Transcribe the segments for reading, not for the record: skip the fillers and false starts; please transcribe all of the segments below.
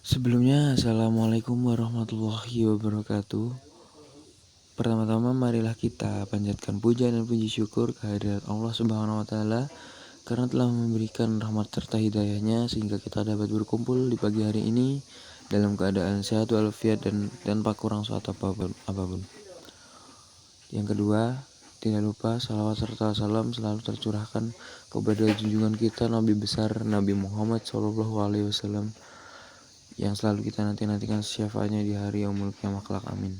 Sebelumnya, Assalamualaikum warahmatullahi wabarakatuh. Pertama-tama marilah kita panjatkan puja dan puji syukur kehadirat Allah Subhanahu wa taala karena telah memberikan rahmat serta hidayahnya sehingga kita dapat berkumpul di pagi hari ini dalam keadaan sehat walafiat dan tanpa kurang suatu apapun. Yang kedua, tidak lupa salawat serta salam selalu tercurahkan kepada junjungan kita Nabi besar Nabi Muhammad SAW yang selalu kita nantikan syafaatnya di hari yaumul qiyamah kelak, amin.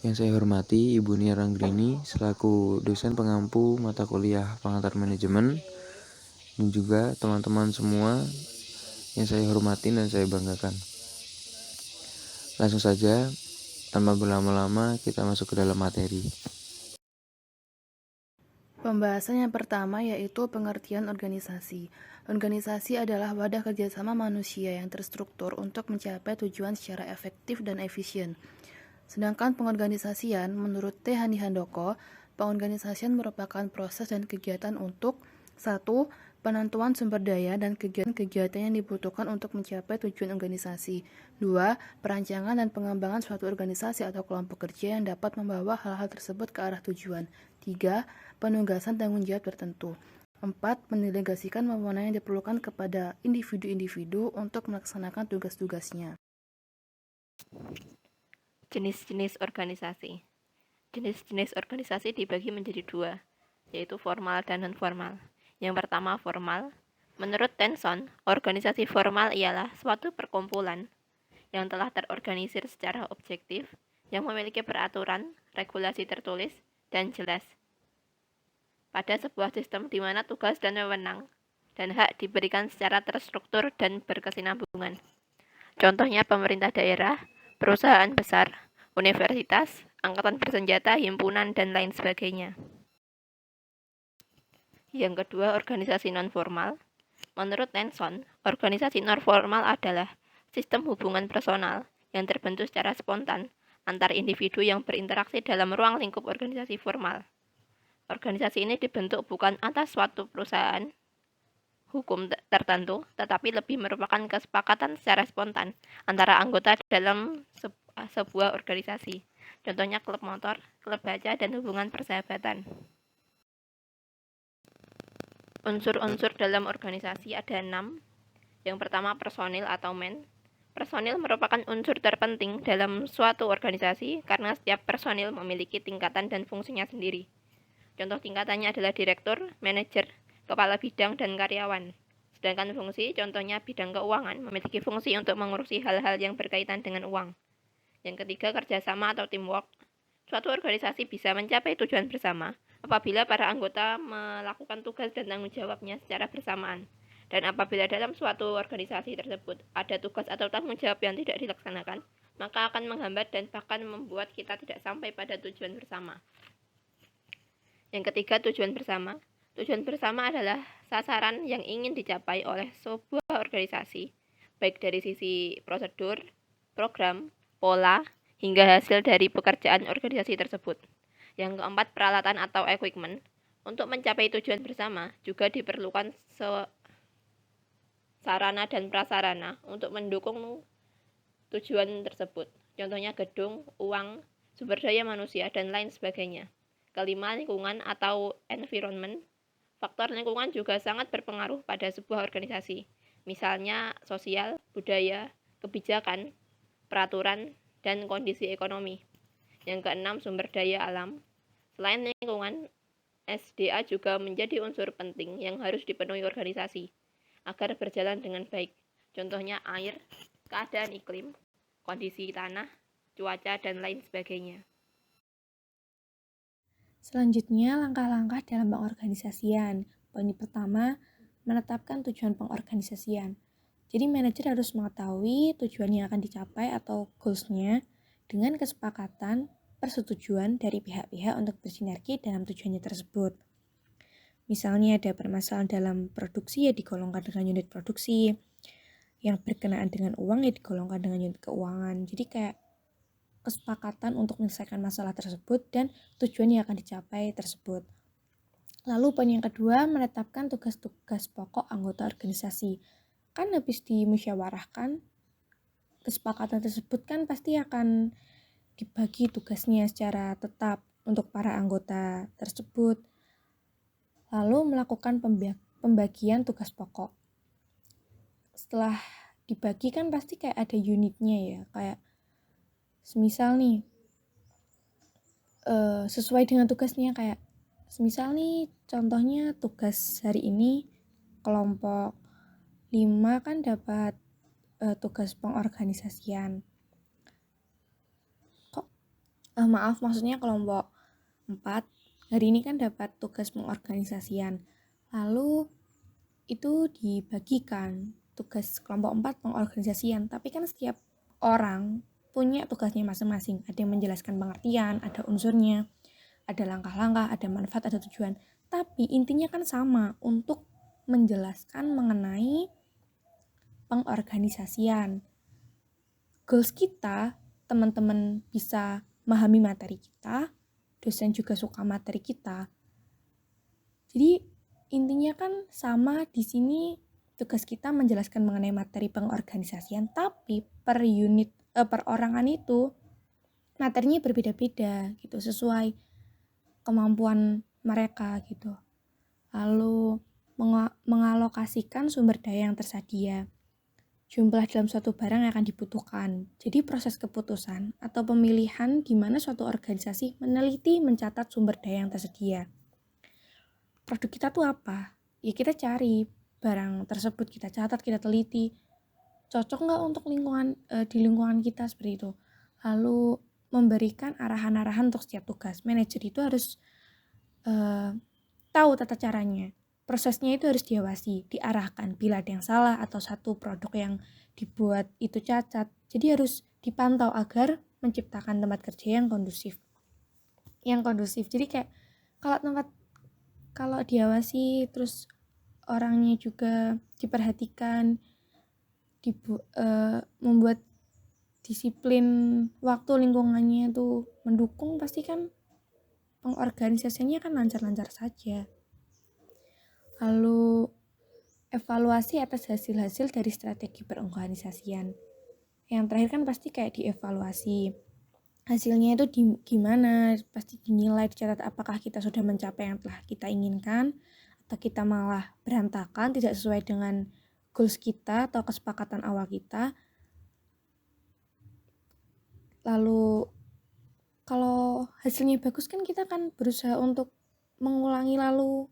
Yang saya hormati Ibu Nia Ranggrini selaku dosen pengampu mata kuliah pengantar manajemen, dan juga teman-teman semua yang saya hormati dan saya banggakan. Langsung saja, tanpa berlama-lama kita masuk ke dalam materi. Pembahasan yang pertama yaitu pengertian organisasi. Organisasi adalah wadah kerjasama manusia yang terstruktur untuk mencapai tujuan secara efektif dan efisien. Sedangkan pengorganisasian, menurut T. Hani Handoko, pengorganisasian merupakan proses dan kegiatan untuk 1. Penentuan sumber daya dan kegiatan yang dibutuhkan untuk mencapai tujuan organisasi. 2. Perancangan dan pengembangan suatu organisasi atau kelompok kerja yang dapat membawa hal-hal tersebut ke arah tujuan. 3. Penugasan tanggung jawab tertentu. 4. Mendelegasikan wewenang yang diperlukan kepada individu-individu untuk melaksanakan tugas-tugasnya. Jenis-jenis organisasi. Jenis-jenis organisasi dibagi menjadi dua, yaitu formal dan non-formal. Yang pertama, formal. Menurut Tenson, organisasi formal ialah suatu perkumpulan yang telah terorganisir secara objektif, yang memiliki peraturan, regulasi tertulis, dan jelas pada sebuah sistem di mana tugas dan wewenang dan hak diberikan secara terstruktur dan berkesinambungan. Contohnya pemerintah daerah, perusahaan besar, universitas, angkatan bersenjata, himpunan, dan lain sebagainya. Yang kedua, organisasi non-formal. Menurut Tenson, organisasi non-formal adalah sistem hubungan personal yang terbentuk secara spontan antar individu yang berinteraksi dalam ruang lingkup organisasi formal. Organisasi ini dibentuk bukan atas suatu perusahaan hukum tertentu, tetapi lebih merupakan kesepakatan secara spontan antara anggota dalam sebuah organisasi. Contohnya klub motor, klub baca, dan hubungan persahabatan. Unsur-unsur dalam organisasi ada 6. Yang pertama, personil atau men. Personil merupakan unsur terpenting dalam suatu organisasi karena setiap personil memiliki tingkatan dan fungsinya sendiri. Contoh tingkatannya adalah direktur, manajer, kepala bidang, dan karyawan. Sedangkan fungsi, contohnya bidang keuangan, memiliki fungsi untuk mengurusi hal-hal yang berkaitan dengan uang. Yang ketiga, kerjasama atau teamwork. Suatu organisasi bisa mencapai tujuan bersama apabila para anggota melakukan tugas dan tanggung jawabnya secara bersamaan. Dan apabila dalam suatu organisasi tersebut ada tugas atau tanggung jawab yang tidak dilaksanakan, maka akan menghambat dan bahkan membuat kita tidak sampai pada tujuan bersama. Yang ketiga, tujuan bersama. Tujuan bersama adalah sasaran yang ingin dicapai oleh sebuah organisasi, baik dari sisi prosedur, program, pola, hingga hasil dari pekerjaan organisasi tersebut. Yang keempat, peralatan atau equipment. Untuk mencapai tujuan bersama, juga diperlukan sarana dan prasarana untuk mendukung tujuan tersebut. Contohnya gedung, uang, sumber daya manusia, dan lain sebagainya. Kelima, lingkungan atau environment. Faktor lingkungan juga sangat berpengaruh pada sebuah organisasi. Misalnya sosial, budaya, kebijakan, peraturan, dan kondisi ekonomi. Yang keenam, sumber daya alam. Selain lingkungan, SDA juga menjadi unsur penting yang harus dipenuhi organisasi agar berjalan dengan baik. Contohnya air, keadaan iklim, kondisi tanah, cuaca, dan lain sebagainya. Selanjutnya, langkah-langkah dalam pengorganisasian. Poin pertama, menetapkan tujuan pengorganisasian. Jadi, manajer harus mengetahui tujuan yang akan dicapai atau goals-nya dengan kesepakatan persetujuan dari pihak-pihak untuk bersinergi dalam tujuannya tersebut. Misalnya ada permasalahan dalam produksi ya digolongkan dengan unit produksi, yang berkenaan dengan uang ya digolongkan dengan unit keuangan. Jadi kayak kesepakatan untuk menyelesaikan masalah tersebut dan tujuan yang akan dicapai tersebut. Lalu poin yang kedua, menetapkan tugas-tugas pokok anggota organisasi. kan habis dimusyawarahkan, kesepakatan tersebut kan pasti akan dibagi tugasnya secara tetap untuk para anggota tersebut, lalu melakukan pembagian tugas pokok. Setelah dibagi kan pasti kayak ada unitnya ya, kayak semisal nih sesuai dengan tugasnya, kayak semisal nih contohnya tugas hari ini kelompok 5 kan dapat tugas pengorganisasian. Maksudnya kelompok 4 hari ini kan dapat tugas pengorganisasian. Lalu itu dibagikan tugas kelompok 4 pengorganisasian, tapi kan setiap orang punya tugasnya masing-masing. Ada yang menjelaskan pengertian, ada unsurnya, ada langkah-langkah, ada manfaat, ada tujuan. Tapi intinya kan sama, untuk menjelaskan mengenai pengorganisasian. Goals kita, teman-teman bisa memahami materi kita, dosen juga suka materi kita. Jadi intinya kan sama di sini, tugas kita menjelaskan mengenai materi pengorganisasian, tapi per unit perorangan itu materinya berbeda-beda gitu, sesuai kemampuan mereka gitu. Lalu mengalokasikan sumber daya yang tersedia, jumlah dalam suatu barang yang akan dibutuhkan. Jadi proses keputusan atau pemilihan gimana suatu organisasi meneliti, mencatat sumber daya yang tersedia. Produk kita tuh apa? Ya kita cari barang tersebut, kita catat, kita teliti, cocok nggak untuk di lingkungan kita, seperti itu. Lalu memberikan arahan-arahan untuk setiap tugas. Manajer itu harus tahu tata caranya. Prosesnya itu harus diawasi, diarahkan bila ada yang salah atau satu produk yang dibuat itu cacat. Jadi harus dipantau agar menciptakan tempat kerja yang kondusif. Jadi kayak kalau diawasi, terus orangnya juga diperhatikan, membuat disiplin waktu, lingkungannya tuh mendukung, pasti kan pengorganisasiannya kan lancar-lancar saja. Lalu evaluasi atas hasil-hasil dari strategi perorganisasian. Yang terakhir kan pasti kayak dievaluasi. Hasilnya itu gimana, pasti dinilai, dicatat apakah kita sudah mencapai yang telah kita inginkan, atau kita malah berantakan, tidak sesuai dengan goals kita atau kesepakatan awal kita. Lalu kalau hasilnya bagus kan kita kan berusaha untuk mengulangi, lalu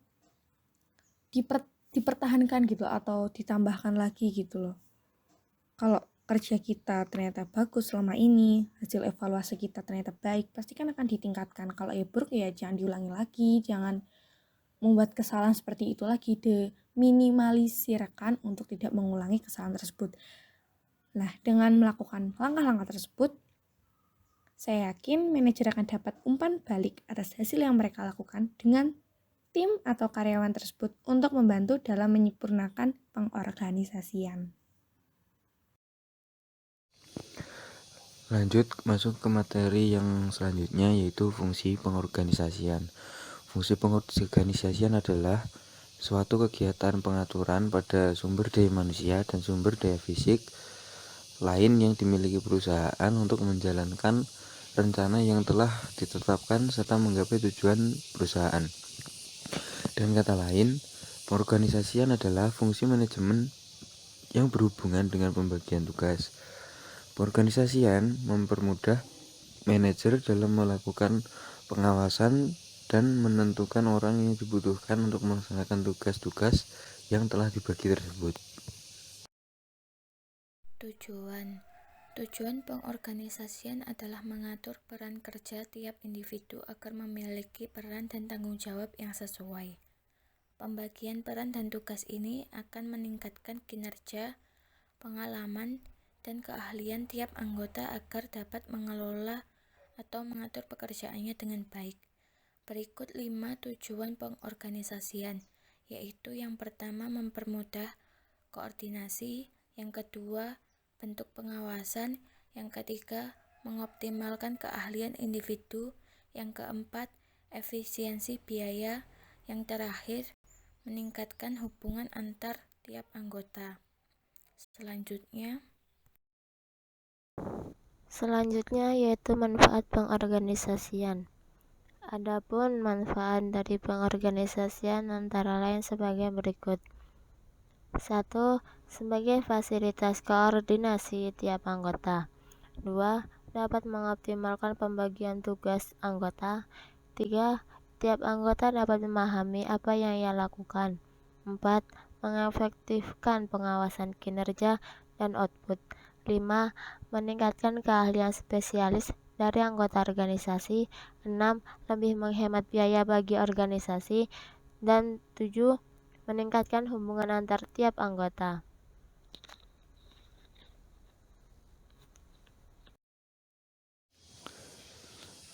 dipertahankan gitu atau ditambahkan lagi gitu loh. Kalau kerja kita ternyata bagus selama ini, hasil evaluasi kita ternyata baik, pasti kan akan ditingkatkan. Kalau buruk ya jangan diulangi lagi, jangan membuat kesalahan seperti itu lagi, diminimalisirkan untuk tidak mengulangi kesalahan tersebut. Nah, dengan melakukan langkah-langkah tersebut, saya yakin manajer akan dapat umpan balik atas hasil yang mereka lakukan dengan tim atau karyawan tersebut untuk membantu dalam menyempurnakan pengorganisasian. Lanjut masuk ke materi yang selanjutnya, yaitu fungsi pengorganisasian. Fungsi pengorganisasian adalah suatu kegiatan pengaturan pada sumber daya manusia dan sumber daya fisik lain yang dimiliki perusahaan untuk menjalankan rencana yang telah ditetapkan serta menggapai tujuan perusahaan. Dan kata lain, pengorganisasian adalah fungsi manajemen yang berhubungan dengan pembagian tugas. Pengorganisasian mempermudah manajer dalam melakukan pengawasan dan menentukan orang yang dibutuhkan untuk melaksanakan tugas-tugas yang telah dibagi tersebut. Tujuan pengorganisasian adalah mengatur peran kerja tiap individu agar memiliki peran dan tanggung jawab yang sesuai. Pembagian peran dan tugas ini akan meningkatkan kinerja, pengalaman, dan keahlian tiap anggota agar dapat mengelola atau mengatur pekerjaannya dengan baik. Berikut 5 tujuan pengorganisasian, yaitu yang pertama mempermudah koordinasi, yang kedua bentuk pengawasan, yang ketiga mengoptimalkan keahlian individu, yang keempat efisiensi biaya, yang terakhir meningkatkan hubungan antar tiap anggota. Selanjutnya yaitu manfaat pengorganisasian. Adapun manfaat dari pengorganisasian antara lain sebagai berikut. 1. Sebagai fasilitas koordinasi tiap anggota. 2. Dapat mengoptimalkan pembagian tugas anggota. 3. Tiap anggota dapat memahami apa yang ia lakukan. 4. Mengefektifkan pengawasan kinerja dan output. 5. Meningkatkan keahlian spesialis dari anggota organisasi. 6. Lebih menghemat biaya bagi organisasi. Dan 7. Meningkatkan hubungan antar tiap anggota.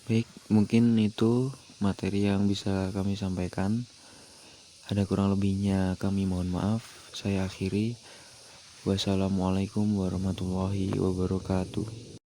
Baik, mungkin itu materi yang bisa kami sampaikan. Ada kurang lebihnya kami mohon maaf. Saya akhiri. Wassalamualaikum warahmatullahi wabarakatuh.